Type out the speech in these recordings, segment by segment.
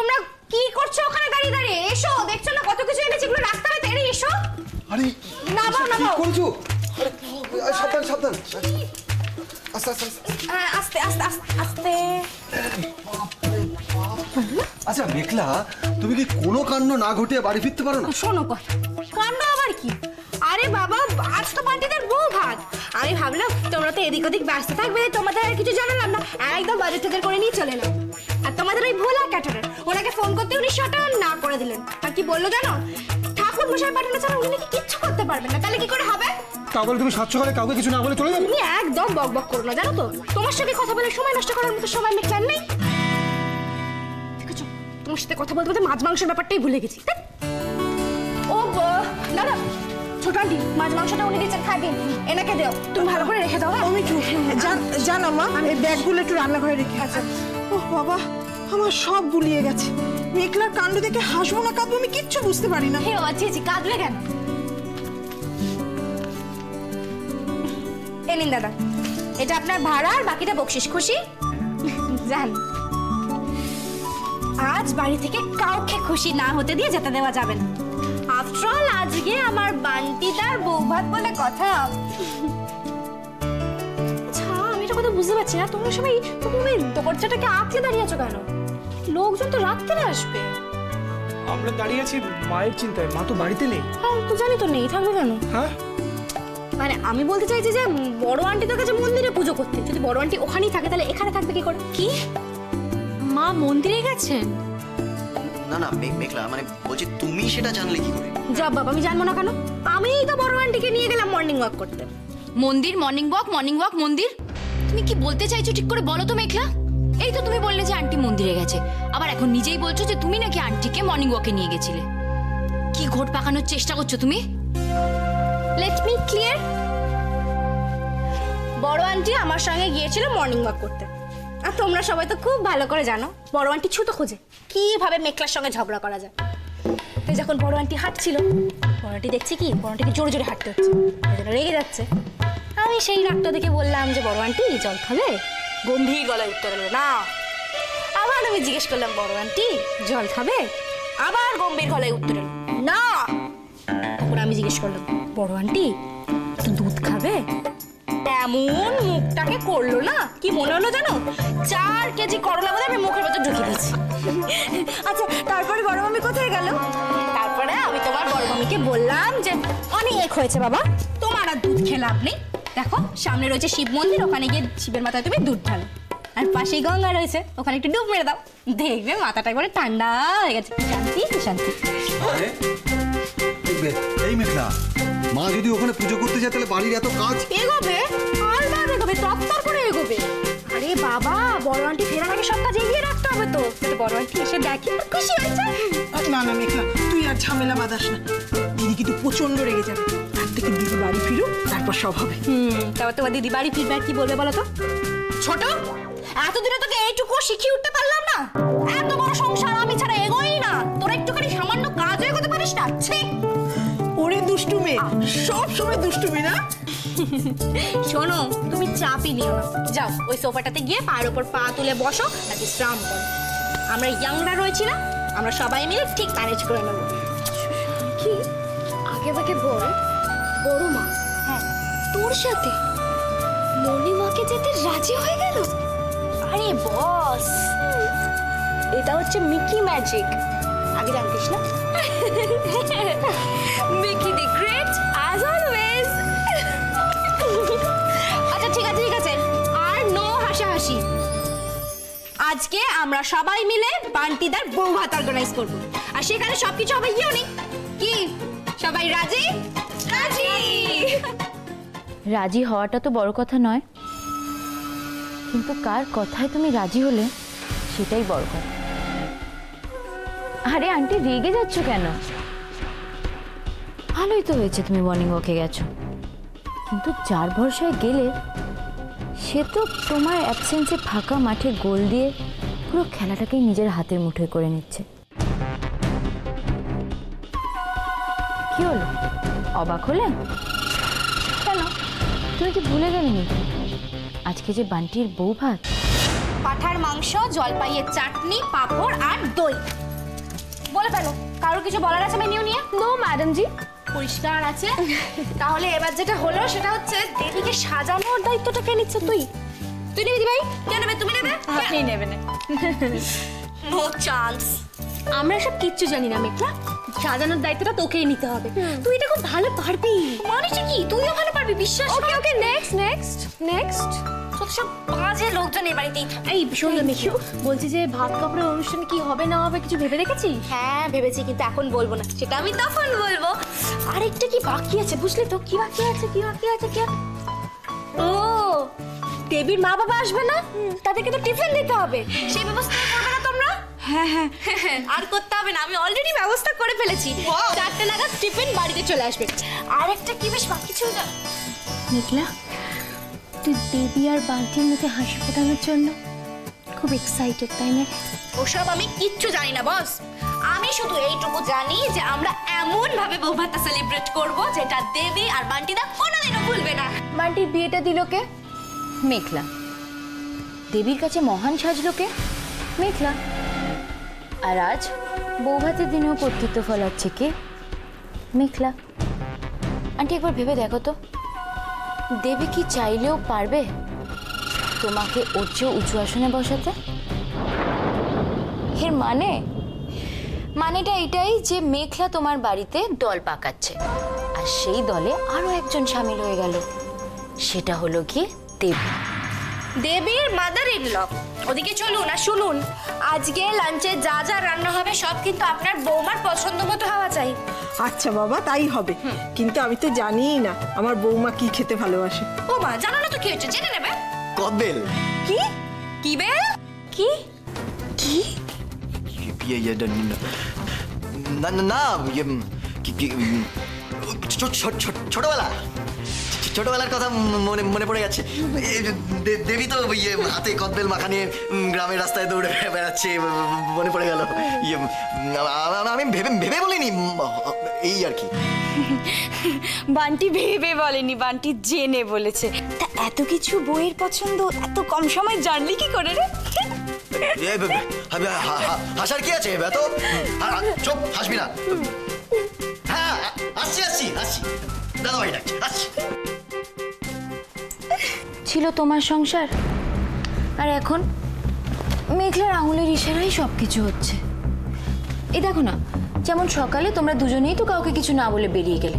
তোমরা কি করছো ওখানে দাঁড়িয়ে দাঁড়িয়ে? এসো, দেখছো না কত কিছু এনেছি, এগুলো রাখতে হবে, তাই এসো। আরে নামাও কি নামাও। করছো? আরে সাবধান সাবধান। আস্তে আস্তে আস্তে আস্তে আস্তে আস্তে। আচ্ছা মেঘলা, তুমি কি কোনো কাণ্ড না ঘটিয়ে বাড়ি ফিরতে পারো না? শোনো কথা, কাণ্ড আবার কি? আরে বাবা, আজ তো বান্টিদের বউ ভাত। আমি ভাবলাম তোমরা তো এদিক ওদিক ব্যস্ত থাকবে, তোমাদের আর কিছু জানালাম না, একদম বাজার টাজার করে নিয়ে চলে এলাম। আর তোমাদের ওই ভোলা ক্যাটারার, ওনাকে ফোন করতে উনি শাট না করে দিলেন। আর কি বললো জানো? ঠাকুর মশাই পাঠানো ছাড়া উনি নাকি কিচ্ছু করতে পারবেন না। তাহলে কি করে হবে? তা বলে তুমি সাত সকালে কাউকে কিছু না বলে চলে যাবে? তুমি একদম বক বক করো না, জানো তো? তোমার সাথে কথা বলে সময় নষ্ট করার মতো সময় আমি প্ল্যান নেই। দেখেছো, তোমার সাথে কথা বলতে বলতে মাছ মাংসের ব্যাপারটাই ভুলে গেছি। ও দাদা, ছোট আন্টি মাছ মাংসটা উনি দিচ্ছেন, খাবেন, এনাকে দাও, তুমি ভালো করে রেখে দাও। আমি একটু জানো মা, এই ব্যাগগুলো একটু রান্নাঘরে রেখে আছে। ও বাবা, আমার সব গুলিয়ে গেছে। মেঘলার কাণ্ড দেখে হাসবো না কাঁদবো আমি কিচ্ছু বুঝতে পারি না। হে আচ্ছা কাঁদলে কেন? এ নিন দাদা, এটা আপনার ভাড়া আর বাকিটা বকশিস। খুশি? জান, আজ বাড়ি থেকে কাউকে খুশি না হতে দিয়ে যেতে দেওয়া যাবে না। আফটার অল আজকে আমার বান্টিদার বৌভাত বলে কথা। আচ্ছা, আমি একটা কথা বুঝতে পারছি না, তোমরা সবাই তুমি দরজাটাকে আঁকলে দাঁড়িয়ে আছো কেন? লোকজন তো রাত্রে আসবে। আমরা দাঁড়িয়ে আছি মায়ের চিন্তায়, মা তো বাড়িতে নেই। হ্যাঁ তো জানি তো, নেই থাকবে কেন? হ্যাঁ মানে আমি বলতে চাইছি যে বড় আন্টিদের কাছে মন্দিরে পুজো করতে, যদি বড় আন্টি ওখানেই থাকে তাহলে এখানে থাকবে কি করে? কি মা মন্দিরে গেছেন? না না মেঘলা, মানে বলছি তুমি সেটা জানলে কি করে? যা বাবা, আমি জানবো না কেন? আমিই তো বড় আন্টিকে নিয়ে গেলাম মর্নিং ওয়াক করতে। মন্দির, মর্নিং ওয়াক, মন্দির? তুমি কি বলতে চাইছো ঠিক করে বলো তো মেঘলা? এই তো তুমি বললে যে আন্টি মন্দিরে গেছে, আবার এখন নিজেই বলছো যে তুমি নাকি আন্টিকে মর্নিং ওয়াকে নিয়ে গেছিলে। কি ঘোট পাকানোর চেষ্টা করছো তুমি? Let me clear. বড় আন্টি আমার সঙ্গে গিয়েছিল মর্নিং ওয়াক করতে, আর তোমরা সবাই তো খুব ভালো করে জানো বড় আন্টি ছুতো খোঁজে কিভাবে মেঘলার সঙ্গে ঝগড়া করা যায়। তাই যখন বড় আন্টি হাঁটছিল, বড় আন্টি দেখছি কি বড় আন্টিকে জোরে জোরে হাঁটতে হচ্ছে, রেগে যাচ্ছে। আমি সেই রাগটা দেখে বললাম যে বড় আন্টি জল খাবে? গম্ভীর গলায় উত্তর এলো না। আবার আমি জিজ্ঞেস করলাম বড় আন্টি জল খাবে? আবার গম্ভীর গলায় উত্তর এলো না। তখন আমি জিজ্ঞেস করলাম বড় আন্টি দুধ খাবে? এমন মুখটাকে করলো না, কি মনে হলো জানো? 4 কেজি করলা বোধহয় আমি মুখের ভেতর ঢুকিয়ে দিয়েছি। আচ্ছা, তারপরে বড় মামি কোথায় গেল? তারপরে আমি তোমার বড় মামিকে বললাম যে অনেক হয়েছে বাবা, তোমার আর দুধ খেয়ে লাভ নেই। দেখো সামনে রয়েছে শিব মন্দির, ওখানে গিয়ে শিবের মাথায় তুমি দুধ ঢালো, আর পাশেই গঙ্গা রয়েছে, ওখানে একটু ডুব মেরে দাও, দেখবে মাথাটা একবারে ঠান্ডা হয়ে গেছে। শান্তি শান্তি। এই মেঘলা, মা যদি ওখানে পুজো করতে যায় তাহলে বাড়ির এত কাজ এগোবে, আর না এগোবে, তত্তর করে এগোবে। আরে বাবা, বড় আন্টি ফেরার আগে সব কাজ এগিয়ে রাখতে হবে তো, যাতে বড় আন্টি এসে দেখি খুশি হয়েছে। না না মেঘলা, তুই আর ঝামেলা বাঁধাস না, দিদি কিন্তু প্রচন্ড রেগে যাবে। তার থেকে দিদি বাড়ি ফিরুক, তারপর সব হবে। তারপর তোমার দিদি বাড়ি ফিরবে, আর কি বলবে বলো তো? ছোট, এতদিনে তোকে এইটুকু শিখিয়ে উঠতে পারলাম না? এত বড় সংসার আমি ছাড়া এগোই না, তোরা একটুখানি সামান্য কাজও এগোতে পারিস না? ওরে দুষ্টু মেয়ে, সব সময় দুষ্টুমি না। শোনো, তুমি চাপই নিও না, যাও ওই সোফাটাতে গিয়ে পায়ের ওপর পা তুলে বসো আর বিশ্রাম করো। আমরা ইয়াংরা রয়েছি না, আমরা সবাই মিলে ঠিক ম্যানেজ করে নেবো। কি আগে বাগে বল, বড় মা হ্যাঁ তোর সাথে মর্নিং ওয়াকে যেতে রাজি হয়ে গেল? আরে বস, এটা হচ্ছে মিকি ম্যাজিক, আগে জানতিস না? মিকি দি গ্রেট অ্যাজ অলওয়েজ। আচ্ছা ঠিক আছে ঠিক আছে, আর নো হাসাহাসি। আজকে আমরা সবাই মিলে বান্টিদার বউ ভাত অর্গানাইজ করব, আর সেখানে সবকিছু হবে ইউনিক। কি সবাই রাজি? রাজি। রাজি হওয়াটা তো বড় কথা নয়, কিন্তু কার কথায় তুমি রাজি হলে সেটাই বড় কথা। আরে আন্টি রেগে যাচ্ছ কেন? ভালোই তো হয়েছে তুমি মর্নিং ওয়াকে গেছো, কিন্তু যার ভরসায় গেলে সে তো তোমার অ্যাবসেন্সে ফাঁকা মাঠে গোল দিয়ে পুরো খেলাটাকেই নিজের হাতের মুঠোয় করে নিচ্ছে। কি হলো, অবাক হলে? কেন, তুমি কি ভুলে গেলে নাকি আজকে যে বান্টির বউ ভাত? পাঠার মাংস, জলপাইয়ের চাটনি, পাঁপড় আর দই। বলে ফেলো, কারোর কিছু বলার আছে মেনু নিয়ে? নো ম্যাডাম জি। পরিষ্কার আছে। তাহলে এবার যেটা হলো সেটা হচ্ছে দেবীকে সাজানোর দায়িত্বটা কে নিচ্ছে? তুই নিবি ভাই? কে নেবে? তুমি নেবে? আপনি নেবেন। No chance. আমরা সব কিচ্ছু জানি না মেঘলা, সাজানোর দায়িত্বটা তোকেই নিতে হবে। তুই এটা খুব ভালো পারবি। মানেটা কি? তুইও ভালো পারবি, বিশ্বাস। ওকে ওকে, নেক্সট। সব বাজে লোকজন এই বাড়িতেই। এই শোন না মেঘলা, বলছি যে ভাত কাপড়ের অনুষ্ঠান কি হবে না হবে কিছু ভেবে দেখেছিস? হ্যাঁ ভেবেছি, কিন্তু এখন বলবো না, সেটা আমি তখন বলবো। আরেকটা কি বাকি আছে বুঝলি তো? কি বাকি আছে? ও, দেবীর মা বাবা আসবে না, তাদেরকে তো টিফিন দিতে হবে। সেই ব্যবস্থা করবে না তোমরা? হ্যাঁ আর করতে হবে না, আমি অলরেডি ব্যবস্থা করে ফেলেছি। 4টে নাগাদ টিফিন বাড়িতে চলে আসবে। আর একটা কি বেশ বাকি ছিল জানো মেঘলা, তুই দেবী আর বান্টির মুখে হাসি ফোটানোর জন্য খুব এক্সাইটেড, তাই না? ওসব আমি কিচ্ছু জানি না বস। আমি শুধু এইটুকু জানি যে আমরা এমন ভাবে বৌভাতটা সেলিব্রেট করব যেটা দেবী আর বান্টিদা কোনোদিনও ভুলবে না। বান্টির বিয়েটা দিল কে? মেঘলা। দেবীর কাছে মহান সাজলো কে? মেঘলা। আর আজ বৌভাতের দিনেও কর্তৃত্ব ফলাচ্ছে কে? মেঘলা। আন্টি একবার ভেবে দেখো তো, দেবী কি চাইলেও পারবে তোমাকে ওর চেয়ে উঁচু আসনে বসাতে? এর মানেটা এটাই যে মেঘলা তোমার বাড়িতে দল পাকাচ্ছে, আর সেই দলে আরো একজন সামিল হয়ে গেল। সেটা হলো কি দেবী। দেবীর মাদার ইন ল। ওদিকে চলুন আর শুনুন, আজকে লাঞ্চে যা যা রান্না হবে সব কিন্তু আপনার বৌমার পছন্দ মতো হওয়া চাই। আচ্ছা বাবা, তাই হবে। কিন্তু আমি তো জানিই না আমার বৌমা কি খেতে ভালোবাসে। ও মা, জানো না তো কি হচ্ছে? জেনে নেবে। কদবেল। কি বেল? কি না ছোটবেলার কথা মনে পড়ে যাচ্ছে। দেবী তো হাতে কদবেল মাখা নিয়ে গ্রামের রাস্তায় দৌড়ে বেড়াচ্ছে, মনে পড়ে গেল। আমি ভেবে বলিনি, এই আর কি। বান্টি ভেবে বলেনি, বান্টি জেনে বলেছে। তা এত কিছু বইয়ের পছন্দ এত কম সময় জানলি কি করে রে? হাসার কি আছে? এত চুপ, হাসবি না। হ্যাঁ আসছি দাদা ভাই ডাকছি, আসছি। ছিল তোমার সংসার, আর এখন মেঘলার আঙুলের ইশারায় সবকিছু হচ্ছে। এই দেখো না, যেমন সকালে তোমরা দুজনেই তো কাউকে কিছু না বলে বেরিয়ে গেলে,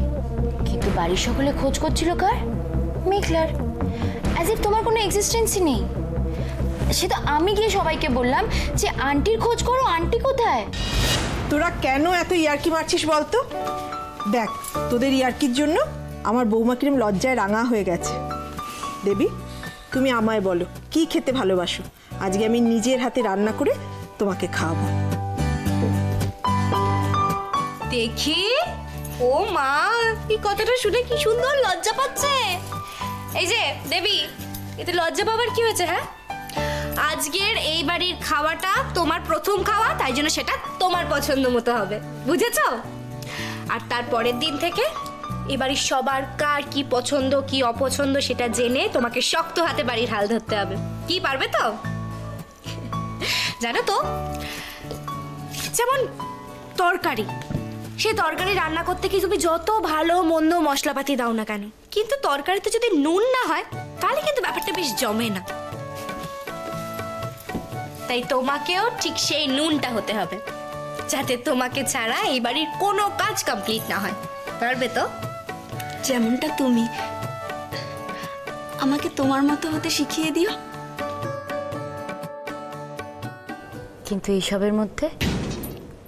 কিন্তু বাড়ির সকলে খোঁজ করছিল কার? মেঘলার। অ্যাজ ইফ তোমার কোনো এক্সিস্টেন্সই নেই। সে তো আমি গিয়ে সবাইকে বললাম যে আন্টির খোঁজ করো, আন্টি কোথায়? তোরা কেন এত ইয়ার্কি মারছিস বলতো? দেখ, তোদের ইয়ার্কির জন্য আমার বৌমা কিরম লজ্জায় রাঙা হয়ে গেছে। দেবী, তুমি আমায় বলো কি খেতে ভালোবাসো, আজকে আমি নিজের হাতে রান্না করে তোমাকে খাওয়াবো। দেখি। ও মা, এই কথাটা শুনে কি সুন্দর লজ্জা পাচ্ছে। এই যে দেবী, এতে লজ্জা পাবার কি হয়েছে? হ্যাঁ, আজকের এই বাড়ির খাওয়াটা তোমার প্রথম খাওয়া, তাই জন্য সেটা তোমার পছন্দ মতো হবে, বুঝেছো? আর তার পরের দিন থেকে এই বাড়ির সবার কার কি পছন্দ কি অপছন্দ সেটা জেনে তোমাকে শক্ত হাতে বাড়ির হাল ধরতে হবে। কি পারবে তো? জানো তো, যেমন তরকারি, সে তরকারি রান্না করতে কি তুমি যত ভালো মন্দ মশলাপাতি দাও না কেন, কিন্তু তরকারিতে যদি নুন না হয় তাহলে কিন্তু ব্যাপারটা বেশ জমে না। তাই তোমাকেও ঠিক সেই নুনটা হতে হবে, যাতে তোমাকে ছাড়া এই বাড়ির কোনো কাজ কমপ্লিট না হয়। পারবে তো? যেমনটা তুমি আমাকে তোমার মতো হতে শিখিয়ে দিও। কিন্তু এইসবের মধ্যে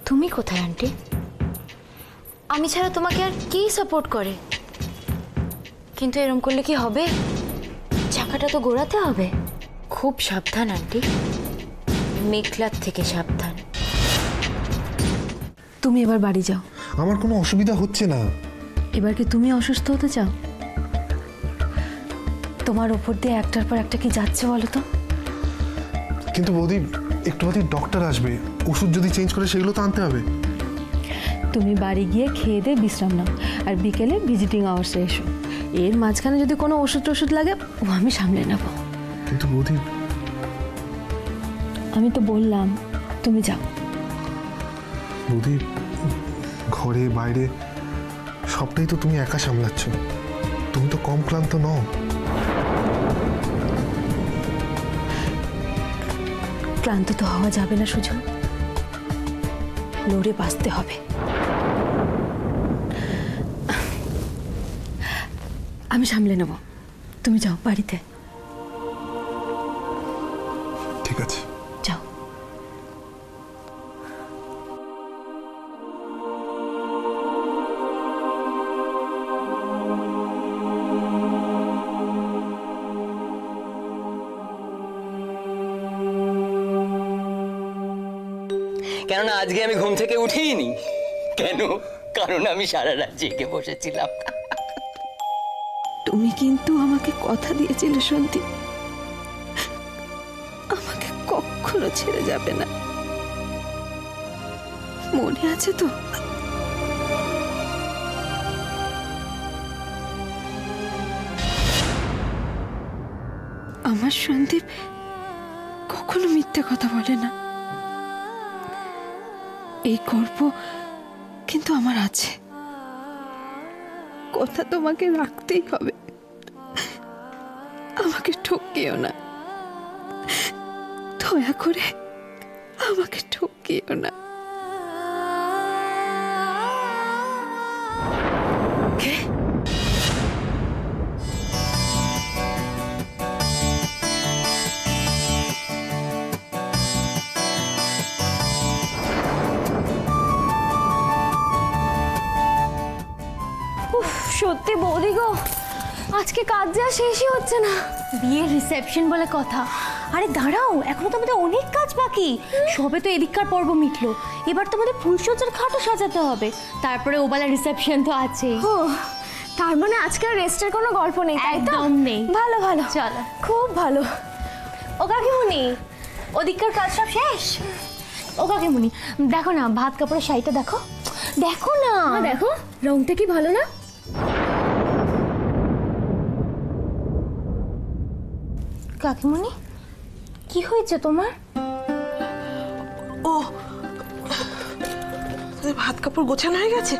তুমি কোথায় আন্টি? আমি ছাড়া তোমাকে আর কে সাপোর্ট করে? কিন্তু এরকম করলে কি হবে? চাকাটা তো ঘোরাতে হবে। খুব সাবধান আন্টি, মেঘলার থেকে সাবধান। তুমি এবার বাড়ি যাও। আমার কোনো অসুবিধা হচ্ছে না। এবার কি তুমি অসুস্থ হতে চাও? তোমার ওপর দিয়ে একটার পর একটা কি যাচ্ছে বলো তো? কিন্তু বৌদি, একটু বাদেই ডক্টর আসবে, ওষুধ যদি চেঞ্জ করে সেগুলো তো আনতে হবে। তুমি বাড়ি গিয়ে খেয়ে দিয়ে বিশ্রাম নাও, আর বিকেলে ভিজিটিং আওয়ার্সে এসো। এর মাঝখানে যদি কোনো ওষুধ লাগে ও আমি সামলে নেব। কিন্তু বৌদি, আমি তো বললাম তুমি যাও। বৌদি, ঘরে বাইরে সবটাই তো তুমি একা সামলাচ্ছ, তুমি তো কম ক্লান্ত নও। ক্লান্ত তো হওয়া যাবে না সুজন, লড়ে বাঁচতে হবে। আমি সামলে নেব, তুমি যাও বাড়িতে। ঠিক আছে, যাও। কেননা আজকে আমি ঘুম থেকে উঠেইনি। কেন? কারণ আমি সারা রাত জেগে বসেছিলাম। তুমি কিন্তু আমাকে কথা দিয়েছিলে সন্দীপ, আমাকে কখনো ছেড়ে যাবে না, মনে আছে তো? আমার সন্দীপ কখনো মিথ্যে কথা বলে না। এই গর্ব কিন্তু আমার আছে, কথা তোমাকে রাখতেই হবে। আমাকে ঠকিও না, দয়া করে আমাকে ঠকিও না। সত্যি বৌদি গো, আজকে কাজ যা শেষই হচ্ছে না। বিয়ের রিসেপশন বলে কথা। আরে দাঁড়াও, এখনো তো আমাদের অনেক কাজ বাকি। সবে তো এদিককার পর্ব মিটলো, এবার তো আমাদের ফুলসজ্জার খাটও সাজাতে হবে, তারপরে ওবেলা রিসেপশন তো আছে। ও, তার মানে আজকে আর রেস্টের কোনো গল্প নেই, তাই তো? একদম নেই। ভালো ভালো, চলো, খুব ভালো। ও কাকিমুনি, ওদিককার কাজ সব শেষ? ও কাকিমুনি, দেখো না ভাত কাপড়ের শাড়িটা দেখো, দেখো না, দেখো রংটা কি ভালো না? কাকিমণি, কি হয়েছে তোমার? ও, তোদের ভাত কাপড় গোছানো হয়ে গেছে,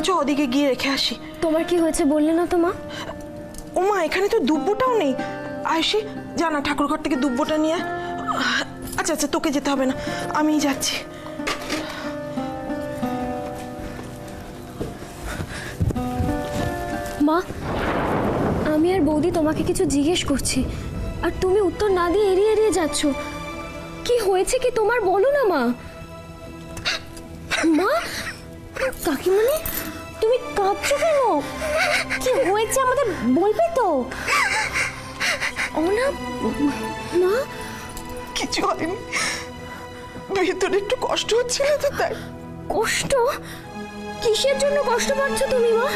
চ ওদিকে গিয়ে রেখে আসি। তোমার কি হয়েছে বললে না তো মা? ও মা, এখানে তো দুব্বটাও নেই। আয়সি, জানা ঠাকুর ঘর থেকে দুব্বটা নিয়ে আয়। আচ্ছা আচ্ছা, তোকে যেতে হবে না, আমিই যাচ্ছি। মা, আমি আর বৌদি তোমাকে কিছু জিজ্ঞেস করছি, আর তুমি উত্তর না দিয়ে এড়িয়ে এড়িয়ে যাচ্ছ। কি হয়েছে কি তোমার, বলো না মা। মা, কাকিমণি, তুমি কাঁদছো কেন? কি হয়েছে আমাদের বলবে তো? ও না মা, কিছু হয়নি, ভেতরে একটু কষ্ট হচ্ছিল তো তাই। কষ্ট? কিসের জন্য কষ্ট পাচ্ছ তুমি মা?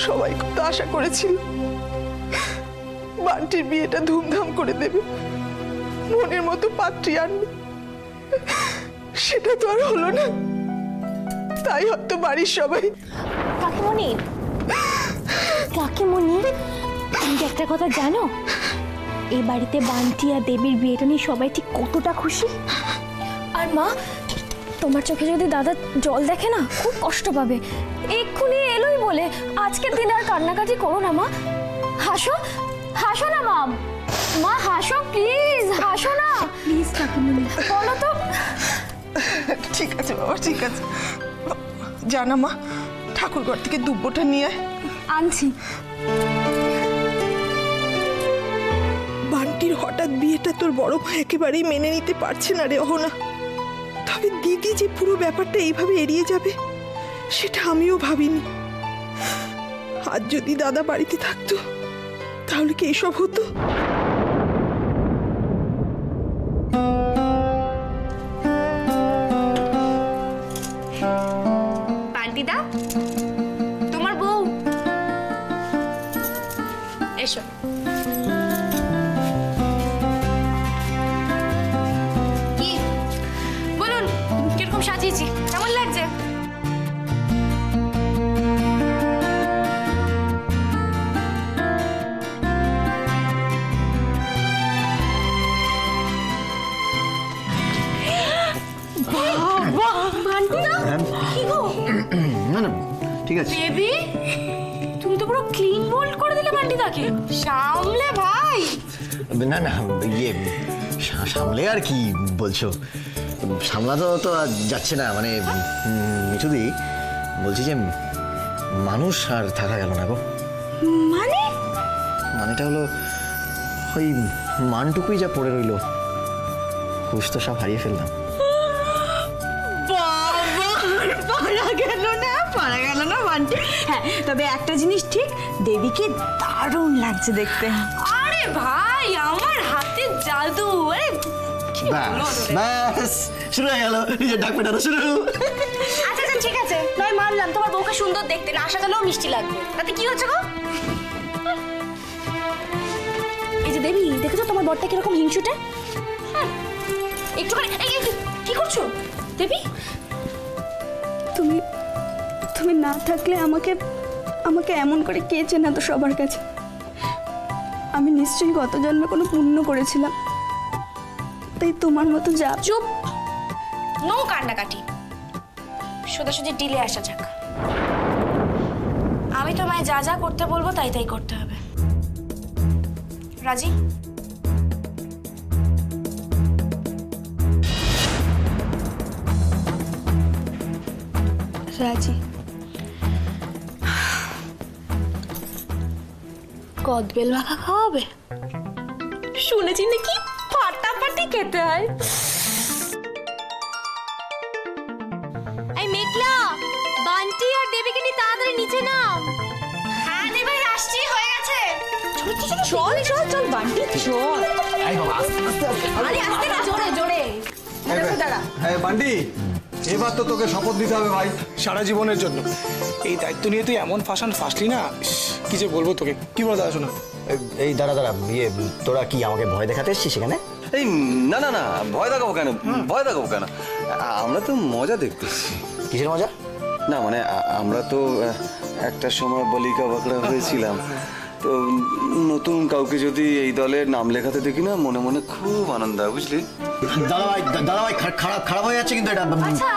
সবাই কত আশা করেছিল বান্টির বিয়েটা ধুমধাম করে দেবে, মনের মতো পাত্রী আনবে, সেটা তো আর হলো না। তাই হয়তো বাড়ির সবাই। কাকিমণি, কাকিমণি, তুমি কি একটা কথা জানো? এই বাড়িতে বান্টি আর দেবীর বিয়েটা নিয়ে সবাই ঠিক কতটা খুশি। আর মা, তোমার চোখে যদি দাদা জল দেখে না, খুব কষ্ট পাবে। এক্ষুনি এলোই বলে আজকের দিনে আর কান্নাকাটি করো না মা। হাসো, হাসো না মা, মা হাসো প্লিজ, হাসো না প্লিজ। কাকিমণি বলো তো। ঠিক আছে বাবা, ঠিক আছে, জানা মা, ঠাকুর ঘর থেকে দুব্বটা নিয়ে আয়। আনছি। বান্টির হঠাৎ বিয়েটা তোর বড় মা একেবারেই মেনে নিতে পারছে না রে অহনা। তবে দিদি যে পুরো ব্যাপারটা এইভাবে এড়িয়ে যাবে সেটা আমিও ভাবিনি। আজ যদি দাদা বাড়িতে থাকতো তাহলে কি এসব হতো? বান্টিদা, তোমার বউ এসো। কি বলুন, কিরকম সাজিয়েছি, কেমন লাগছে? ঠিক আছে? বেবি তুমি তো পুরো ক্লিন বোল্ড করে দিলে বান্টিদাকে। সামলে ভাই। না না ইয়ে সামলে আর কি বলছো? সামলাতে তো আর যাচ্ছে না, মানে মিঠুদি বলছি যে মানুষ আর থাকা গেল না গো। মানেটা হলো ওই মানটুকুই যা পড়ে রইলো, হুশ তো সব হারিয়ে ফেললাম। পারা গেল না বান্টি। হ্যাঁ, তবে একটা জিনিস ঠিক, দেবীকে দারুণ লাগছে দেখতে। আরে ভাই আমার হাতে জাদু। ব্যাস শুরু হয়ে গেল, নিজের ডাক পেটানো শুরু। আচ্ছা আচ্ছা ঠিক আছে, নয় মানলাম তোমার বউকে সুন্দর দেখতে, না আসা গেলেও মিষ্টি লাগবে, তাতে কি হচ্ছে গো? এই যে দেবী, দেখেছো তোমার বরটা কিরকম হিংসুটে? একটুখানি কি করছো দেবী? তুমি তুমি না থাকলে আমাকে আমাকে এমন করে কে চেনা তো সবার কাছে। আমি নিশ্চয়ই গত জন্মে কোনো পুণ্য করেছিলাম, তাই তোমার মতো যা। চুপ, নো কান্নাকাটি, সোজাসুজি ডিলে আসা যাক। আমি তোমায় যা যা করতে বলবো তাই তাই করতে হবে। রাজি? রাজি। কদবেল মাখা খাওয়াবে? শুনেছি নাকি ফাটাফাটি খেতে হয়। এই মেঘলা, বান্টি আর দেবীকে নিয়ে তাড়াতাড়ি নিচে নাও। হ্যাঁ দেবী, আসছি, হয়ে গেছে। চল চল চল বান্টি চল। আরে আস্তে না, জোরে জোরে। হ্যাঁ বান্টি, এবার তো তোকে শপথ দিতে হবে ভাই, সারা জীবনের জন্য। এই দায়িত্ব নিয়ে তুই এমন ফাঁসলি না, কি যে বলবো তোকে। কি বলো দাদা? শোনা, এই দাঁড়া ইয়ে তোরা কি আমাকে ভয় দেখাতে এসছিস সেখানে? এই না না না, ভয় দেখাবো কেন? ভয় দেখাবো কেন? আমরা তো মজা দেখতেছি। কিসের মজা? না মানে আমরা তো একটা সময় বলিকা বাকড়া হয়েছিলাম, তো নতুন কাউকে যদি এই দলের নাম লেখাতে দেখি না, মনে মনে খুব আনন্দ হয়, বুঝলি? দাদা ভাই খারাপ হয়ে যাচ্ছে কিন্তু এটা। আচ্ছা,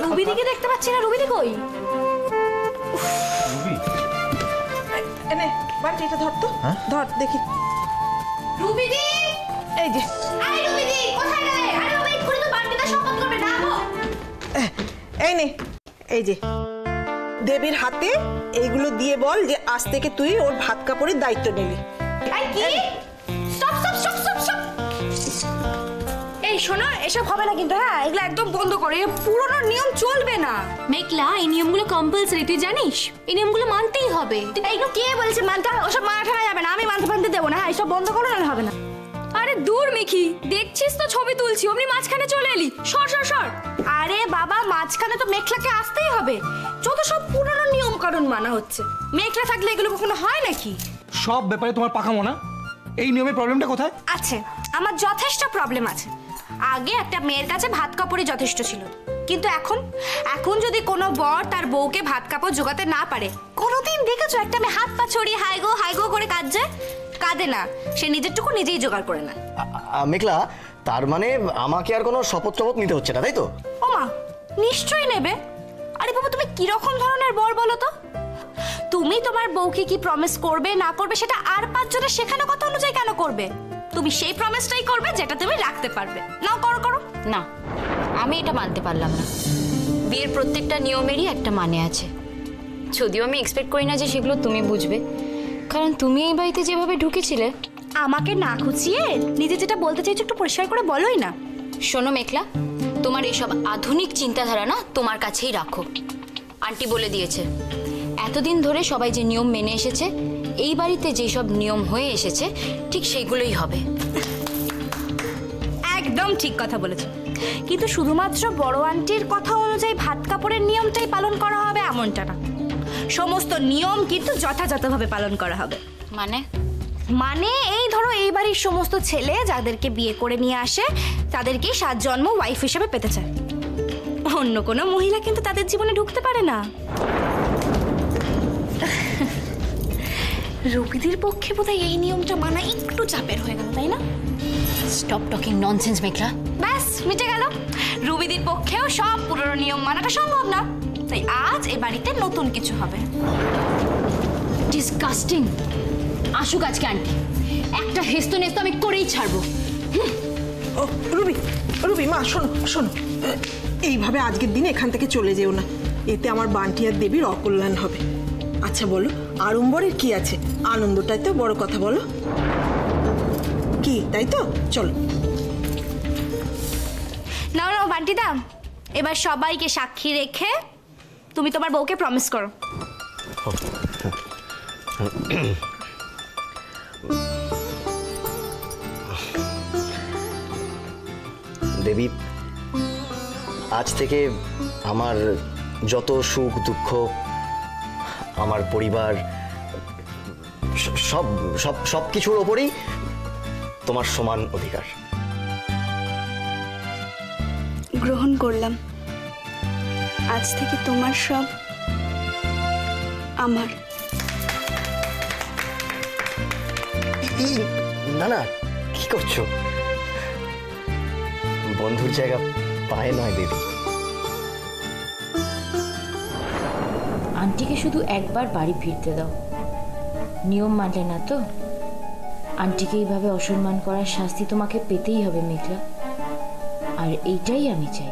রুবিদিকে দেখতে পাচ্ছি না, রুবিদি কই? এনে বান্টি, এটা ধর তো, ধর দেখি। রুবিদি, এই যে। আই রুবিদি, কোথায় গেলে? আরে বাবা, এক্ষুনি তো বান্টিটা শপথ করবে, ডাকো। এই নে, এই যে দেবীর হাতে এইগুলো দিয়ে বল যে আজ থেকে তুই ওর ভাত কাপড়ের দায়িত্ব নিবি। এই কি? Stop stop stop stop stop. এই শোনো, এসব হবে না কিন্তু, হ্যাঁ এগুলো একদম বন্ধ করো, এই পুরনো নিয়ম চলবে না। মেঘলা, এই নিয়মগুলো কম্পালসারি, তুই জানিস? এই নিয়মগুলো মানতেই হবে। এইগুলো কে বলছে মানতে হবে? ওসব মানা ঠানা যাবে না, আমি মানতে দেবো না। হ্যাঁ এসব বন্ধ করো, না হবে না। আরে দূর মিখি, দেখছিস তো ছবি তুলছি, অমনি মাঝখানে চলে এলি। সর সর সর। আরে বাবা, মাঝখানে তো মেঘলাকে আসতেই হবে, যত সব পুরনো নিয়ম কানুন মানা হচ্ছে। মেঘলা থাকলে এগুলো কখনো হয় নাকি? সব ব্যাপারে তোমার পাকা মনা। এই নিয়মের প্রবলেমটা কোথায়? আছে, আমার যথেষ্ট প্রবলেম আছে। আগে একটা মেয়ের কাছে ভাত কাপড়ই যথেষ্ট ছিল, কিন্তু এখন যদি কোনো বর তার বউকে ভাত কাপড় জোগাতে না পারে, কোনোদিন দেখেছো একটা মেয়ে হাত পা ছড়িয়ে হাই গো করে কাঁদছে? কাঁদে না, সে নিজেরটুকু নিজেই জোগাড় করে না। মেঘলা, তার মানে আমাকে আর কোনো শপথ নিতে হচ্ছে না, তাই তো? ও মা, নিশ্চয়ই নেবে। আরে বাবা, তুমি কিরকম ধরনের বর বলো তো? তুমি তোমার বউকে কি প্রমিস করবে না করবে সেটা আর 5 জনের শেখানো কথা অনুযায়ী কেন করবে? তুমি সেই প্রমিসটাই করবে যেটা তুমি রাখতে পারবে। নাও করো। না, আমি এটা মানতে পারলাম না। বিয়ের প্রত্যেকটা নিয়মেরই একটা মানে আছে, যদিও আমি এক্সপেক্ট করি না যে সেগুলো তুমি বুঝবে, কারণ তুমি এই বাড়িতে যেভাবে ঢুকেছিলে। আমাকে না খুঁচিয়ে নিজে যেটা বলতে চাইছো একটু পরিষ্কার করে বলোই না। শোনো মেঘলা, তোমার এইসব আধুনিক চিন্তাধারা না তোমার কাছেই রাখো। আন্টি বলে দিয়েছে, এতদিন ধরে সবাই যে নিয়ম মেনে এসেছে, এই বাড়িতে যেসব নিয়ম হয়ে এসেছে ঠিক সেইগুলোই হবে। একদম ঠিক কথা বলেছো, কিন্তু শুধুমাত্র বড় আন্টির কথা অনুযায়ী ভাত কাপড়ের নিয়মটাই পালন করা হবে এমনটা না। সমস্ত নিয়ম কিন্তু যথাযথভাবে পালন করা হবে। মানে এই ধরো, এই বাড়ির সমস্ত ছেলে যাদেরকে বিয়ে করে নিয়ে আসে তাদেরকেই 7 জন্ম ওয়াইফ হিসেবে পেতে চায়। অন্য কোনো মহিলা কিন্তু তাদের জীবনে ঢুকতে পারে না। রুবিদির পক্ষে বোধহয় এই নিয়মটা মানা একটু চাপের হয়ে গেল, তাই না? স্টপ টকিং ননসেন্স মেঘলা। ব্যাস মিটে গেল, রুবিদির পক্ষেও সব পুরনো নিয়ম মানাটা সম্ভব না। তাই আজ এ বাড়িতে নতুন কিছু হবে। ডিসকাস্টিং। আসুক আজকে আন্টি, একটা হেস্ত নেস্ত আমি করেই ছাড়বো। ও রুবি, রুবি মা শোনো শোনো, এইভাবে আজকের দিনে এখান থেকে চলে যেও না, এতে আমার বান্টি আর দেবীর অকল্যাণ হবে। আচ্ছা বলো, আড়ম্বরের কি আছে, আনন্দটাই তো বড় কথা, বলো কি, তাই তো? চলো। নাও নাও বান্টি দা, এবার সবাইকে সাক্ষী রেখে তুমি তোমার বউকে প্রমিস করো। দেবী, আজ থেকে আমার যত সুখ দুঃখ, আমার পরিবার, সব সব সব কিছুর ওপরেই তোমার সমান অধিকার। গ্রহণ করলাম। আজ থেকে তোমার সব আমার। না না, কি করছো? বন্ধুর জায়গা পায়ে নয় দেবী। আন্টিকে শুধু একবার বাড়ি ফিরতে দাও। নিয়ম মানলে না তো? আন্টিকে এইভাবে অসম্মান করার শাস্তি তোমাকে পেতেই হবে মেঘলা, আর এইটাই আমি চাই।